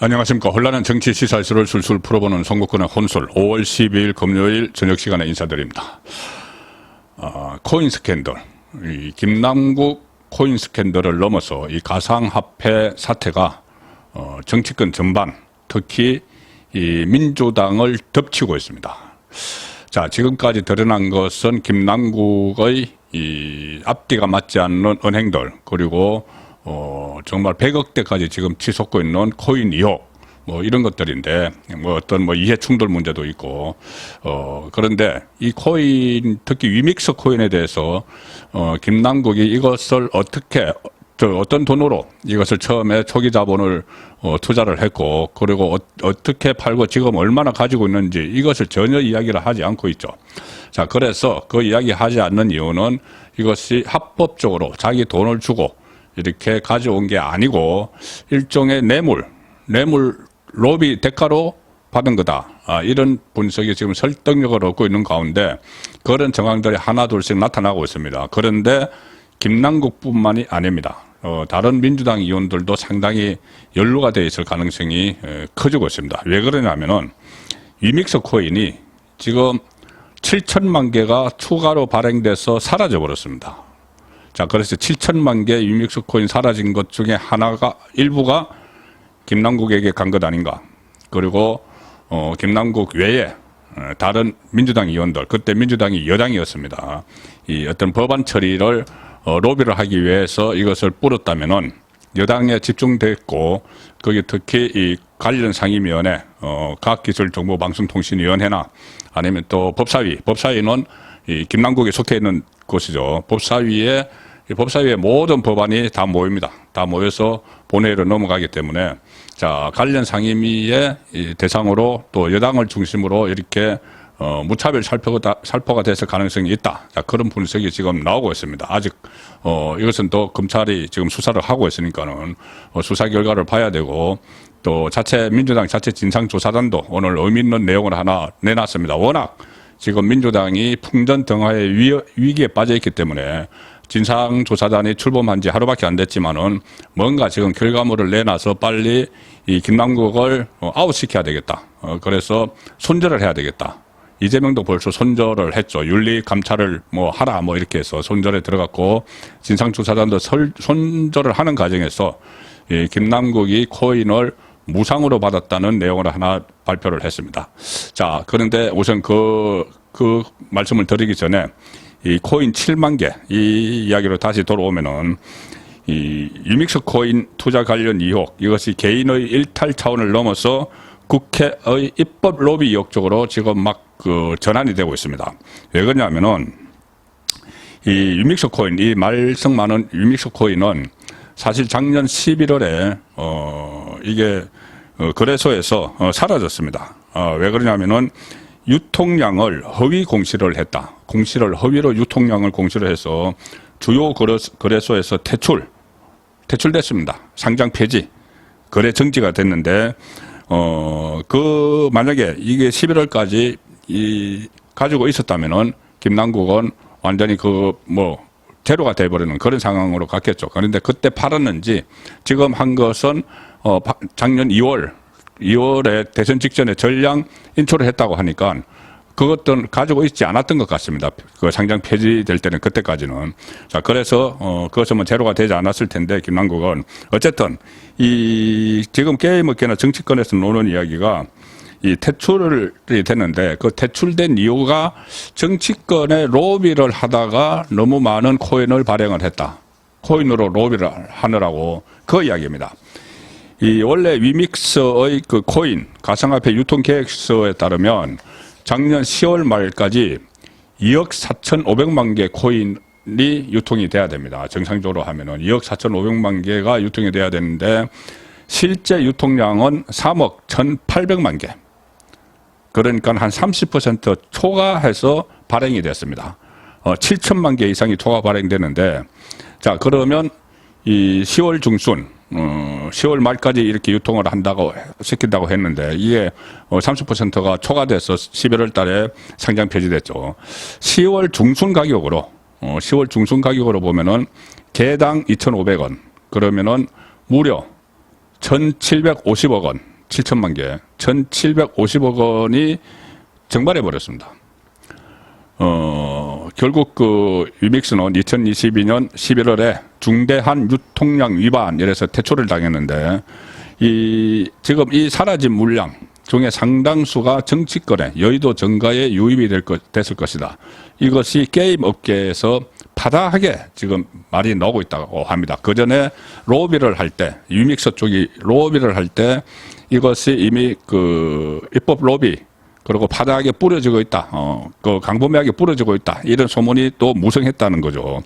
안녕하십니까. 혼란한 정치 시사이슈를 술술 풀어보는 송국근의 혼술 5월 12일 금요일 저녁 시간에 인사드립니다. 코인 스캔들, 이 김남국 코인 스캔들을 넘어서 이 가상화폐 사태가 정치권 전반, 특히 이 민주당을 덮치고 있습니다. 자, 지금까지 드러난 것은 김남국의 이 앞뒤가 맞지 않는 은행들, 그리고 정말 100억대까지 지금 치솟고 있는 코인 의혹, 이런 것들인데, 어떤 이해 충돌 문제도 있고, 그런데 이 코인, 특히 위믹스 코인에 대해서, 김남국이 이것을 어떤 돈으로 이것을 처음에 초기 자본을 투자를 했고, 그리고 어떻게 팔고 지금 얼마나 가지고 있는지 이것을 전혀 이야기를 하지 않고 있죠. 자, 그래서 그 이야기 하지 않는 이유는 이것이 합법적으로 자기 돈을 주고 이렇게 가져온 게 아니고 일종의 뇌물 로비 대가로 받은 거다. 이런 분석이 지금 설득력을 얻고 있는 가운데 그런 정황들이 하나둘씩 나타나고 있습니다. 그런데 김남국뿐만이 아닙니다. 다른 민주당 의원들도 상당히 연루가 되어 있을 가능성이 커지고 있습니다. 왜 그러냐면은 위믹스 코인이 지금 7천만 개가 추가로 발행돼서 사라져 버렸습니다. 자, 그래서 7천만 개 위믹스 코인 사라진 것 중에 일부가 김남국에게 간 것 아닌가. 그리고 김남국 외에 다른 민주당 의원들, 그때 민주당이 여당이었습니다. 이 어떤 법안 처리를 로비를 하기 위해서 이것을 뿌렸다면은 여당에 집중됐고, 거기 특히 이 관련 상임위원회, 과학기술정보방송통신위원회나 아니면 또 법사위는 이 김남국에 속해 있는 곳이죠. 법사위의 모든 법안이 다 모입니다. 다 모여서 본회의로 넘어가기 때문에, 자, 관련 상임위의 대상으로 또 여당을 중심으로 이렇게 무차별 살포가 됐을 가능성이 있다. 자, 그런 분석이 지금 나오고 있습니다. 아직 이것은 또 검찰이 지금 수사를 하고 있으니까는 수사 결과를 봐야 되고, 또 민주당 자체 진상조사단도 오늘 의미 있는 내용을 하나 내놨습니다. 워낙 지금 민주당이 풍전등화의 위기에 빠져 있기 때문에 진상조사단이 출범한 지 하루밖에 안 됐지만은 뭔가 지금 결과물을 내놔서 빨리 이 김남국을 아웃시켜야 되겠다. 그래서 손절을 해야 되겠다. 이재명도 벌써 손절을 했죠. 윤리감찰을 하라 이렇게 해서 손절에 들어갔고, 진상조사단도 손절을 하는 과정에서 이 김남국이 코인을 무상으로 받았다는 내용을 하나 발표를 했습니다. 자, 그런데 우선 그 말씀을 드리기 전에 이 코인 7만 개, 이 이야기로 다시 돌아오면은 이 위믹스 코인 투자 관련 의혹, 이것이 개인의 일탈 차원을 넘어서 국회의 입법 로비 의혹 쪽으로 지금 전환이 되고 있습니다. 왜 그러냐면은 이 위믹스 코인, 이 말썽 많은 위믹스 코인은 사실 작년 11월에 이게 거래소에서 사라졌습니다. 왜 그러냐면은 유통량을 허위 공시를 했다. 허위로 유통량을 공시를 해서 주요 거래소에서 퇴출됐습니다. 상장 폐지, 거래 정지가 됐는데, 만약에 이게 11월까지 가지고 있었다면은 김남국은 완전히 제로가 돼버리는 그런 상황으로 갔겠죠. 그런데 그때 팔았는지 지금 한 것은 작년 2월에 대선 직전에 전량 인출을 했다고 하니까 그것도 가지고 있지 않았던 것 같습니다. 그 상장 폐지될 때는 그때까지는. 자, 그래서 그것은 제로가 되지 않았을 텐데 김남국은 어쨌든 지금 게임업계나 정치권에서 노는 이야기가 이 퇴출이 됐는데, 그 퇴출된 이유가 정치권에 로비를 하다가 너무 많은 코인을 발행을 했다. 코인으로 로비를 하느라고 그 이야기입니다. 원래 위믹스의 그 코인, 가상화폐 유통계획서에 따르면 작년 10월 말까지 2억 4,500만 개 코인이 유통이 돼야 됩니다. 정상적으로 하면은 2억 4,500만 개가 유통이 돼야 되는데 실제 유통량은 3억 1,800만 개. 그러니까 한 30% 초과해서 발행이 됐습니다. 7천만 개 이상이 초과 발행되는데, 자, 그러면 이 10월 중순, 10월 말까지 이렇게 유통을 시킨다고 했는데, 이게 30%가 초과돼서 11월 달에 상장 폐지됐죠. 10월 중순 가격으로 보면은 개당 2,500원, 그러면은 무려 1,750억 원, 7천만 개, 1,750억 원이 증발해 버렸습니다. 결국 그 위믹스는 2022년 11월에 중대한 유통량 위반 이래서 퇴출을 당했는데, 지금 이 사라진 물량 중에 상당수가 정치권에 여의도 정가에 유입이 됐을 것이다. 이것이 게임 업계에서 파다하게 지금 말이 나오고 있다고 합니다. 그 전에 로비를 할 때, 위믹스 쪽이 로비를 할 때 이것이 이미 그 입법 로비, 그리고 파다하게 뿌려지고 있다. 그 강범위하게 뿌려지고 있다. 이런 소문이 또 무성했다는 거죠.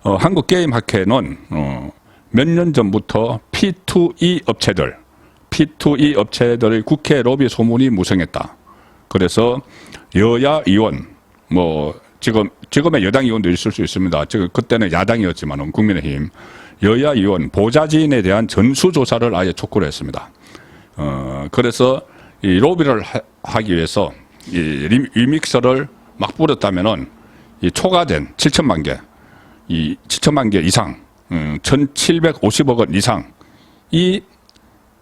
한국게임학회는 몇 년 전부터 P2E 업체들의 국회 로비 소문이 무성했다. 그래서 여야 의원, 지금의 여당 의원도 있을 수 있습니다. 그때는 야당이었지만 국민의힘 여야 의원 보좌진에 대한 전수조사를 아예 촉구를 했습니다. 그래서 이 로비를 하기 위해서 이 위믹서를 막 뿌렸다면은 이 초과된 7천만 개, 이 7천만 개 이상, 1,750억 원 이상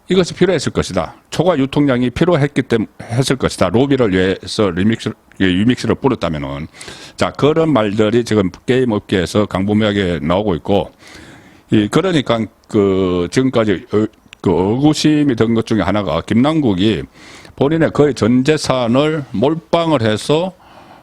이것이 필요했을 것이다. 초과 유통량이 필요했기 때문에 했을 것이다. 로비를 위해서 위믹스를 뿌렸다면은. 자, 그런 말들이 지금 게임 업계에서 강범위하게 나오고 있고, 그러니까 지금까지 의구심이 든 것 중에 하나가 김남국이 본인의 거의 전 재산을 몰빵을 해서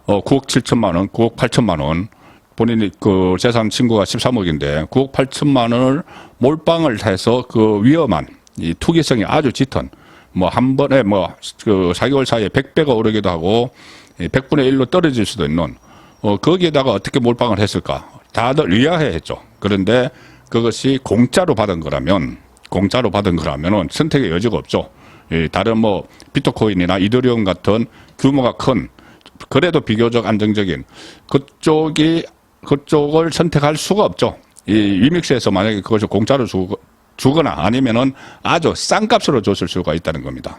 9억 7천만 원, 9억 8천만 원, 본인이 그 재산 친구가 13억인데 9억 8천만 원을 몰빵을 해서 그 위험한 이 투기성이 아주 짙은 한 번에 그 4개월 사이에 100배가 오르기도 하고 100분의 1로 떨어질 수도 있는 거기에다가 어떻게 몰빵을 했을까? 다들 의아해했죠. 그런데 그것이 공짜로 받은 거라면은 선택의 여지가 없죠. 다른 비트코인이나 이더리움 같은 규모가 큰, 그래도 비교적 안정적인 그쪽을 선택할 수가 없죠. 이 위믹스에서 만약에 그것을 공짜로 주거나 아니면은 아주 싼 값으로 줬을 수가 있다는 겁니다.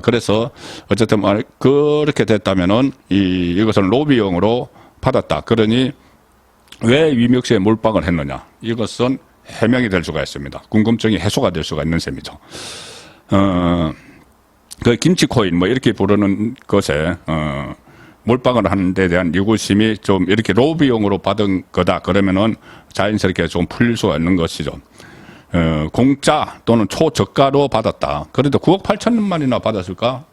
그래서 어쨌든 그렇게 됐다면은 이것은 로비용으로 받았다. 그러니 왜 위믹스에 몰빵을 했느냐? 이것은 해명이 될 수가 있습니다. 궁금증이 해소가 될 수가 있는 셈이죠. 그 김치코인 이렇게 부르는 것에 몰빵을 하는 데 대한 의구심이 좀 이렇게 로비용으로 받은 거다. 그러면은 자연스럽게 좀 풀릴 수가 있는 것이죠. 공짜 또는 초저가로 받았다. 그래도 9억 8천만이나 받았을까?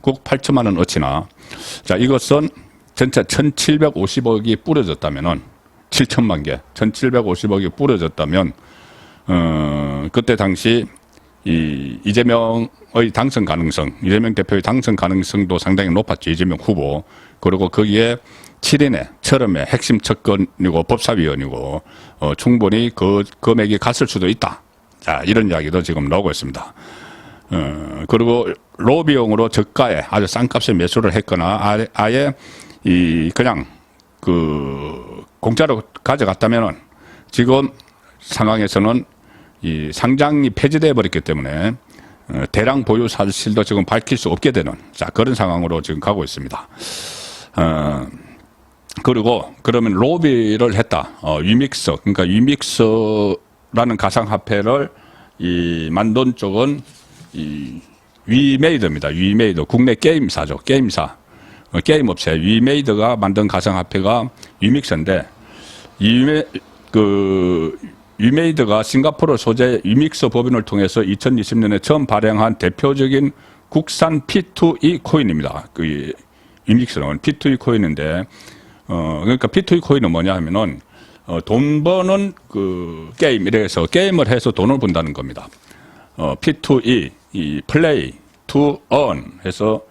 9억 8천만 원 어치나. 자, 이것은 전체 1,750억이 뿌려졌다면은 7천만 개, 1,750억이 뿌려졌다면, 그때 당시 이재명의 당선 가능성, 이재명 대표의 당선 가능성도 상당히 높았죠. 이재명 후보. 그리고 거기에 7인의 처음에 핵심 측근이고 법사위원이고, 충분히 그 금액이 갔을 수도 있다. 자, 이런 이야기도 지금 나오고 있습니다. 그리고 로비용으로 저가에 아주 싼 값에 매수를 했거나 아예 그냥 공짜로 가져갔다면은 지금 상황에서는 이 상장이 폐지되어 버렸기 때문에 대량 보유 사실도 지금 밝힐 수 없게 되는 그런 상황으로 지금 가고 있습니다. 그리고 그러면 로비를 했다. 위믹스, 그러니까 위믹스라는 가상화폐를 만든 쪽은 위메이드입니다. 위메이드, 국내 게임사죠. 게임사. 게임 업체 위메이드가 만든 가상화폐가 위믹스인데 위메이드가 싱가포르 소재 위믹스 법인을 통해서 2020년에 처음 발행한 대표적인 국산 P2E 코인입니다. 위믹스는 P2E 코인인데 그러니까 P2E 코인은 뭐냐 하면은 돈 버는 게임 이래서 게임을 해서 돈을 번다는 겁니다. P2E play to earn 해서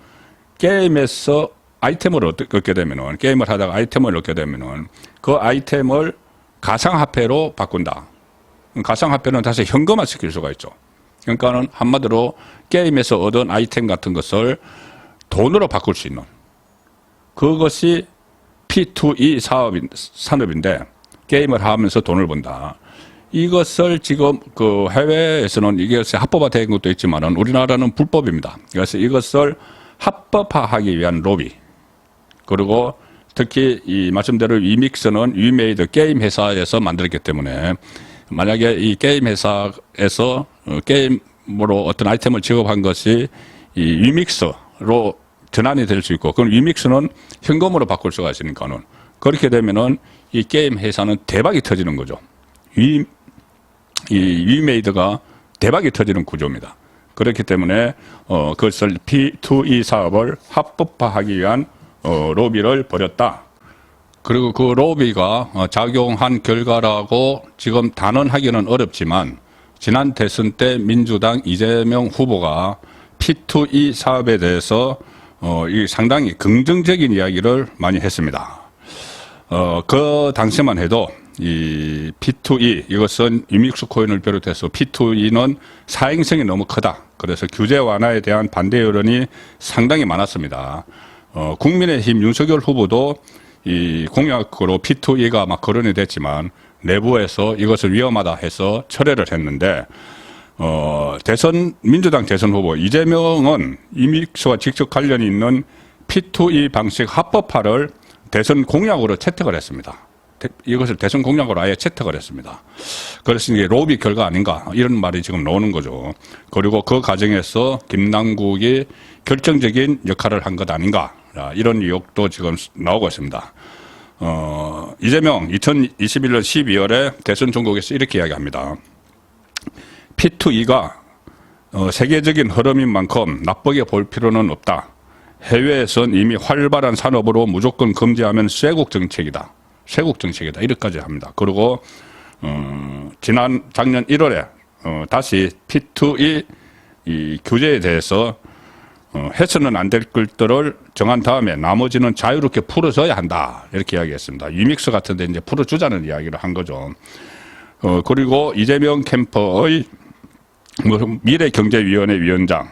게임에서 아이템을 얻게 되면은 게임을 하다가 아이템을 얻게 되면은 그 아이템을 가상화폐로 바꾼다. 가상화폐는 다시 현금화 시킬 수가 있죠. 그러니까는 한마디로 게임에서 얻은 아이템 같은 것을 돈으로 바꿀 수 있는 그것이 P2E 산업인데 게임을 하면서 돈을 번다. 이것을 지금 해외에서는 이것이 합법화된 것도 있지만은 우리나라는 불법입니다. 그래서 이것을 합법화하기 위한 로비. 그리고 특히 말씀대로 위믹스는 위메이드 게임 회사에서 만들었기 때문에 만약에 이 게임 회사에서 게임 현금으로 어떤 아이템을 지급한 것이 이 위믹스로 전환이 될 수 있고, 그건 위믹스는 현금으로 바꿀 수가 있으니까는, 그렇게 되면은 이 게임 회사는 대박이 터지는 거죠. 이 위메이드가 대박이 터지는 구조입니다. 그렇기 때문에 그것을 P2E 사업을 합법화하기 위한 로비를 벌였다. 그리고 그 로비가 작용한 결과라고 지금 단언하기는 어렵지만, 지난 대선 때 민주당 이재명 후보가 P2E 사업에 대해서 이 상당히 긍정적인 이야기를 많이 했습니다. 그 당시만 해도 이 P2E, 이것은 유믹스 코인을 비롯해서 P2E는 사행성이 너무 크다. 그래서 규제 완화에 대한 반대 여론이 상당히 많았습니다. 국민의힘 윤석열 후보도 이 공약으로 P2E가 막 거론이 됐지만 내부에서 이것을 위험하다 해서 철회를 했는데, 민주당 대선 후보 이재명은 유믹스와 직접 관련이 있는 P2E 방식 합법화를 대선 공약으로 채택을 했습니다. 이것을 대선 공약으로 아예 채택을 했습니다. 그래서 이게 로비 결과 아닌가, 이런 말이 지금 나오는 거죠. 그리고 그 과정에서 김남국이 결정적인 역할을 한 것 아닌가, 이런 의혹도 지금 나오고 있습니다. 이재명 2021년 12월에 대선 종국에서 이렇게 이야기합니다. P2E가 세계적인 흐름인 만큼 나쁘게 볼 필요는 없다. 해외에선 이미 활발한 산업으로 무조건 금지하면 쇄국 정책이다. 이렇게까지 합니다. 그리고 작년 1월에 다시 P2E 이 규제에 대해서 해서는 안 될 것들을 정한 다음에 나머지는 자유롭게 풀어줘야 한다, 이렇게 이야기했습니다. 유믹스 같은데 이제 풀어주자는 이야기를 한 거죠. 그리고 이재명 캠퍼의 미래경제위원회 위원장,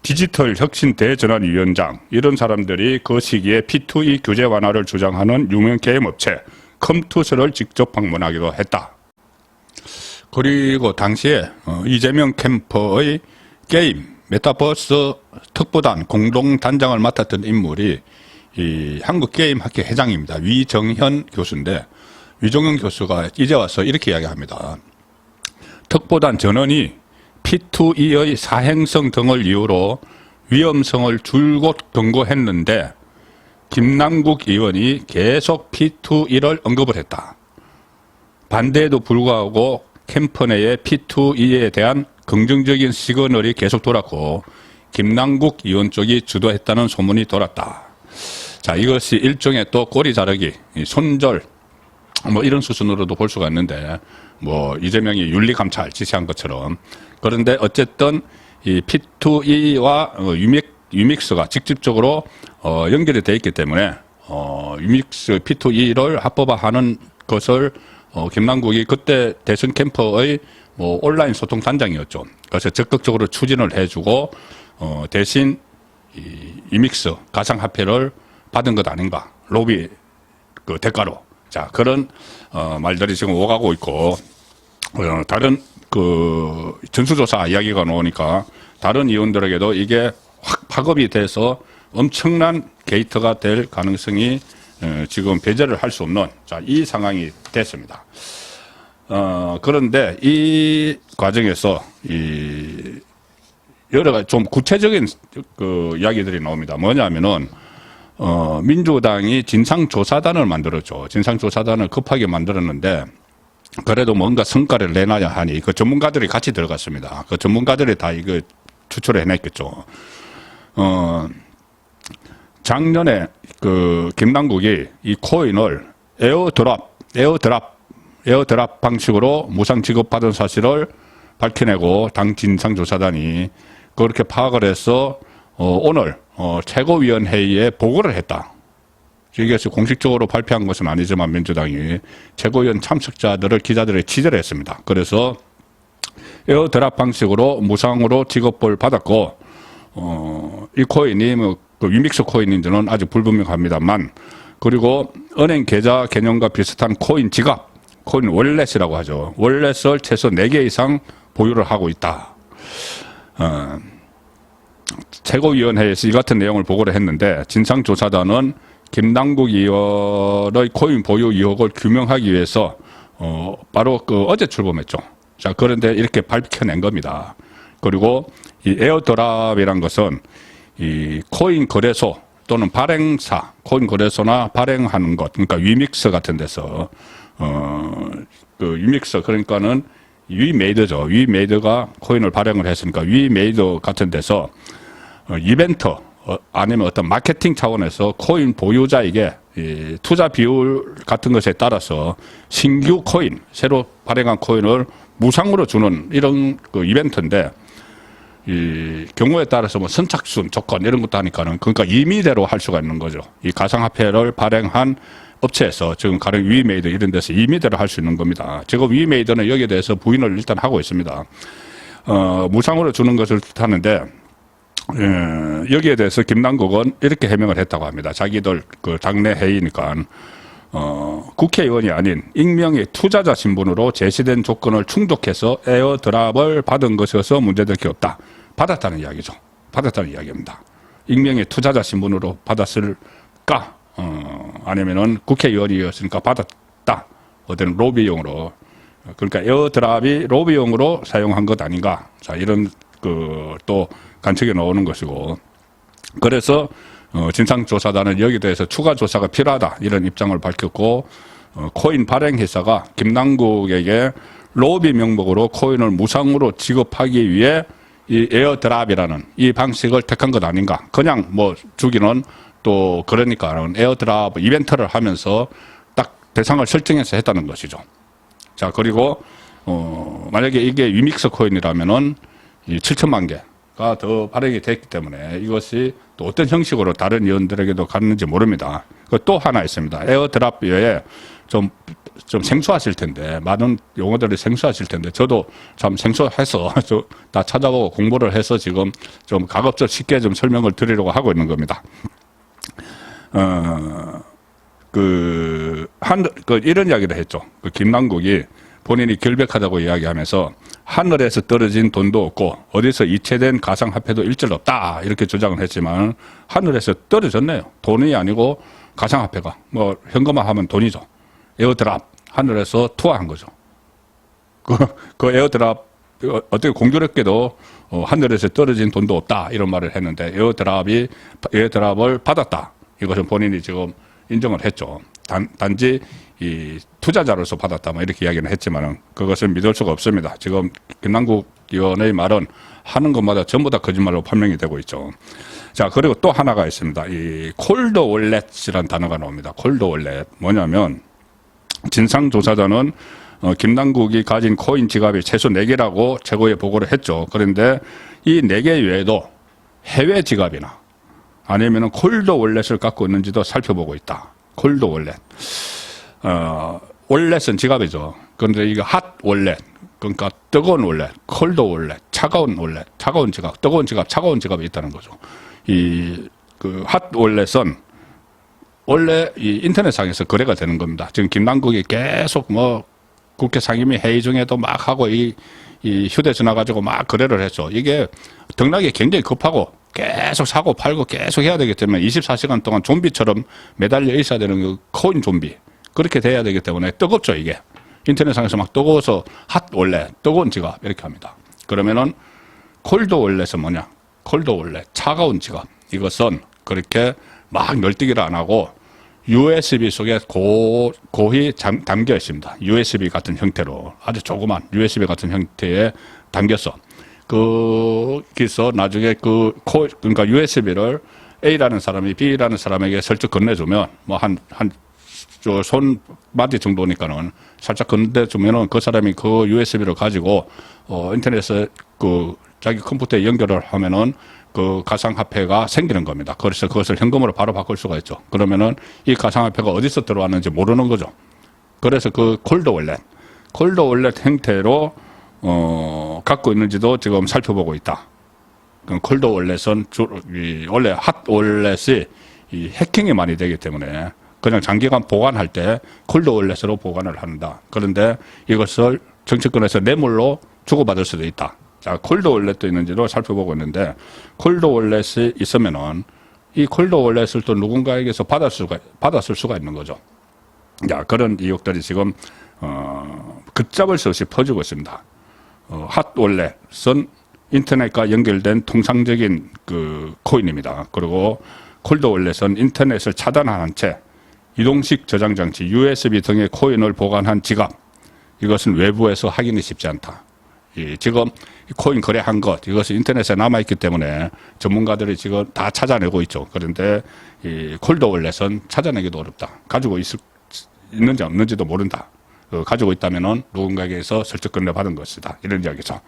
디지털 혁신 대전환위원장, 이런 사람들이 그 시기에 P2E 규제 완화를 주장하는 유명 게임 업체 컴투스를 직접 방문하기도 했다. 그리고 당시에 이재명 캠퍼의 게임 메타버스 특보단 공동단장을 맡았던 인물이 이 한국게임학회 회장입니다. 위정현 교수인데, 위정현 교수가 이제 와서 이렇게 이야기합니다. 특보단 전원이 P2E의 사행성 등을 이유로 위험성을 줄곧 경고했는데 김남국 의원이 계속 P2E를 언급을 했다. 반대에도 불구하고 캠프 내에 P2E에 대한 긍정적인 시그널이 계속 돌았고 김남국 의원 쪽이 주도했다는 소문이 돌았다. 자, 이것이 일종의 또 꼬리 자르기, 손절, 뭐 이런 수준으로도 볼 수가 있는데, 뭐 이재명이 윤리감찰 지시한 것처럼. 그런데 어쨌든 이 P2E와 유믹스가 직접적으로 연결이 되어 있기 때문에 유믹스 P2E를 합법화하는 것을 김남국이 그때 대선 캠퍼의 뭐 온라인 소통 단장이었죠. 그래서 적극적으로 추진을 해주고 대신 이 유믹스 가상화폐를 받은 것 아닌가, 로비 그 대가로. 자, 그런 말들이 지금 오가고 있고, 다른 그 전수조사 이야기가 나오니까 다른 의원들에게도 이게 확 파급이 돼서 엄청난 게이트가 될 가능성이 지금 배제를 할 수 없는, 자, 이 상황이 됐습니다. 그런데 이 과정에서 이 여러 가지 좀 구체적인 그 이야기들이 나옵니다. 뭐냐면은 민주당이 진상조사단을 만들었죠. 진상조사단을 급하게 만들었는데 그래도 뭔가 성과를 내놔야 하니 그 전문가들이 같이 들어갔습니다. 그 전문가들이 다 이거 추출을 해냈겠죠. 작년에 그 김남국이 이 코인을 에어드랍 방식으로 무상 지급받은 사실을 밝혀내고 당 진상조사단이 그렇게 파악을 해서 오늘 최고위원회의에 보고를 했다. 이것이 공식적으로 발표한 것은 아니지만 민주당이 최고위원 참석자들을 기자들에 취재를 했습니다. 그래서 에어드랍 방식으로 무상으로 지급을 받았고 이 코인이 뭐 그 유믹스 코인인지는 아직 불분명합니다만, 그리고 은행 계좌 개념과 비슷한 코인 지갑, 코인 월렛이라고 하죠. 월렛을 최소 4개 이상 보유를 하고 있다. 최고위원회에서 이 같은 내용을 보고를 했는데 진상조사단은 김남국 의원의 코인 보유 의혹을 규명하기 위해서 바로 그 어제 출범했죠. 자, 그런데 이렇게 밝혀낸 겁니다. 그리고 이 에어드랍이란 것은 이 코인 거래소 또는 발행사, 코인 거래소나 발행하는 것, 그러니까 위믹스 같은 데서 그 위믹스 그러니까는 위메이드죠. 위메이드가 코인을 발행을 했으니까 위메이드 같은 데서 이벤트 아니면 어떤 마케팅 차원에서 코인 보유자에게 이 투자 비율 같은 것에 따라서 신규 코인, 새로 발행한 코인을 무상으로 주는 이런 그 이벤트인데, 이 경우에 따라서 뭐 선착순 조건 이런 것도 하니까는 그러니까 임의대로 할 수가 있는 거죠. 이 가상화폐를 발행한 업체에서 지금 가령 위메이드 이런 데서 임의대로 할 수 있는 겁니다. 지금 위메이드는 여기에 대해서 부인을 일단 하고 있습니다. 무상으로 주는 것을 뜻하는데, 여기에 대해서 김남국은 이렇게 해명을 했다고 합니다. 자기들 그 당내 회의니까 국회의원이 아닌 익명의 투자자 신분으로 제시된 조건을 충족해서 에어드랍을 받은 것이어서 문제될 게 없다. 받았다는 이야기죠. 받았다는 이야기입니다. 익명의 투자자 신분으로 받았을까? 아니면은 국회의원이었으니까 받았다. 어떤 로비용으로. 그러니까 에어드랍이 로비용으로 사용한 것 아닌가. 자, 이런 또 관측이 나오는 것이고. 그래서 진상조사단은 여기에 대해서 추가 조사가 필요하다 이런 입장을 밝혔고, 코인 발행 회사가 김남국에게 로비 명목으로 코인을 무상으로 지급하기 위해 이 에어드랍이라는 이 방식을 택한 것 아닌가. 그냥 뭐 주기는 또 그러니까는 에어드랍 이벤트를 하면서 딱 대상을 설정해서 했다는 것이죠. 자, 그리고 만약에 이게 위믹스 코인이라면은 이 7천만 개가 더 발행이 됐기 때문에 이것이 또 어떤 형식으로 다른 의원들에게도 갔는지 모릅니다. 또 하나 있습니다. 에어드랍 외에 좀 생소하실 텐데, 많은 용어들이 생소하실 텐데, 저도 참 생소해서 다 찾아보고 공부를 해서 지금 좀 가급적 쉽게 좀 설명을 드리려고 하고 있는 겁니다. 이런 이야기를 했죠. 김남국이 본인이 결백하다고 이야기하면서 하늘에서 떨어진 돈도 없고 어디서 이체된 가상화폐도 일절 없다 이렇게 주장을 했지만, 하늘에서 떨어졌네요. 돈이 아니고 가상화폐가 뭐 현금화하면 돈이죠. 에어드랍 하늘에서 투하한 거죠. 그 에어드랍 어떻게 공교롭게도 하늘에서 떨어진 돈도 없다 이런 말을 했는데, 에어드랍을 받았다. 이것은 본인이 지금 인정을 했죠. 단지 이 투자자로서 받았다 뭐 이렇게 이야기는 했지만은 그것을 믿을 수가 없습니다. 지금 김남국 의원의 말은 하는 것마다 전부 다 거짓말로 판명이 되고 있죠. 자, 그리고 또 하나가 있습니다. 이 콜드 월렛이라는 단어가 나옵니다. 콜드 월렛 뭐냐면, 진상조사단은 김남국이 가진 코인 지갑이 최소 4개라고 최고에 보고를 했죠. 그런데 이 4개 외에도 해외 지갑이나 아니면 콜드 월렛을 갖고 있는지도 살펴보고 있다. 콜드 월렛. 월렛은 지갑이죠. 그런데 이게 핫 월렛, 그러니까 뜨거운 월렛, 콜드 월렛, 차가운 월렛, 차가운 지갑, 뜨거운 지갑, 차가운 지갑이 있다는 거죠. 핫 월렛은 원래 이 인터넷상에서 거래가 되는 겁니다. 지금 김남국이 계속 뭐 국회 상임위 회의 중에도 막 하고 이 휴대전화 가지고 막 거래를 했죠. 이게 등락이 굉장히 급하고 계속 사고 팔고 계속 해야 되기 때문에 24시간 동안 좀비처럼 매달려 있어야 되는 그 코인 좀비. 그렇게 돼야 되기 때문에 뜨겁죠, 이게. 인터넷상에서 막 뜨거워서 핫 월렛, 뜨거운 지갑 이렇게 합니다. 그러면은 콜드 월렛은 뭐냐? 콜드 월렛, 차가운 지갑. 이것은 그렇게 막 널뛰기를 안 하고 USB 속에 고이 담겨 있습니다. USB 같은 형태로 아주 조그만 USB 같은 형태에 담겨서 거기서 나중에 그러니까 USB를 A라는 사람이 B라는 사람에게 슬쩍 건네주면 뭐 손마디 정도니까는 살짝 건네주면은 그 사람이 그 USB를 가지고 인터넷에 자기 컴퓨터에 연결을 하면은 그 가상화폐가 생기는 겁니다. 그래서 그것을 현금으로 바로 바꿀 수가 있죠. 그러면은 이 가상화폐가 어디서 들어왔는지 모르는 거죠. 그래서 그 콜드 월렛 형태로 갖고 있는지도 지금 살펴보고 있다. 콜드 월렛은 원래 핫 월렛이 이 해킹이 많이 되기 때문에 그냥 장기간 보관할 때 콜드 월렛으로 보관을 한다. 그런데 이것을 정치권에서 뇌물로 주고받을 수도 있다. 자, 콜드 월렛도 있는지도 살펴보고 있는데, 콜드 월렛이 있으면은 이 콜드 월렛을 또 누군가에게서 받았을 수가 있는 거죠. 자, 그런 의혹들이 지금 걷잡을 수 없이 퍼지고 있습니다. 핫 월렛은 인터넷과 연결된 통상적인 그 코인입니다. 그리고 콜드월렛은 인터넷을 차단한 채 이동식 저장 장치 USB 등의 코인을 보관한 지갑, 이것은 외부에서 확인이 쉽지 않다. 지금 코인 거래한 것, 이것이 인터넷에 남아있기 때문에 전문가들이 지금 다 찾아내고 있죠. 그런데 이 콜드월렛은 찾아내기도 어렵다. 가지고 있는지 없는지도 모른다. 가지고 있다면은 누군가에게서 설득 건네 받은 것이다. 이런 이야기죠.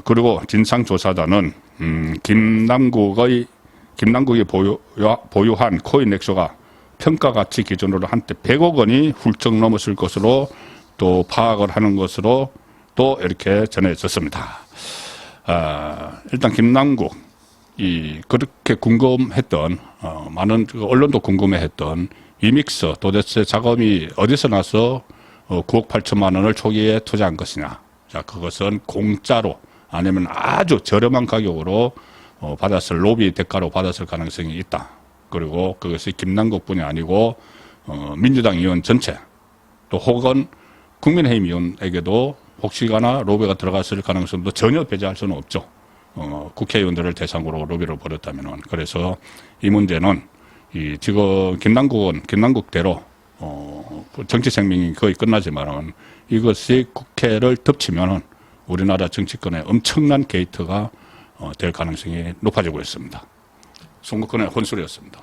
그리고 진상조사단은 김남국이 보유한 코인 액수가 평가 가치 기준으로 한때 100억 원이 훌쩍 넘었을 것으로 또 파악을 하는 것으로 또 이렇게 전해졌습니다. 일단 김남국 그렇게 궁금했던 많은 언론도 궁금해했던 위믹스 도대체 자금이 어디서 나서 9억 8천만 원을 초기에 투자한 것이냐. 자, 그것은 공짜로 아니면 아주 저렴한 가격으로 받았을 로비 대가로 받았을 가능성이 있다. 그리고 그것이 김남국뿐이 아니고 민주당 의원 전체 또 혹은 국민의힘 의원에게도 혹시가나 로비가 들어갔을 가능성도 전혀 배제할 수는 없죠. 국회의원들을 대상으로 로비를 벌였다면은. 그래서 이 문제는 지금 김남국대로 정치 생명이 거의 끝나지만은 이것이 국회를 덮치면은 우리나라 정치권에 엄청난 게이트가 될 가능성이 높아지고 있습니다. 송국근의 혼술이었습니다.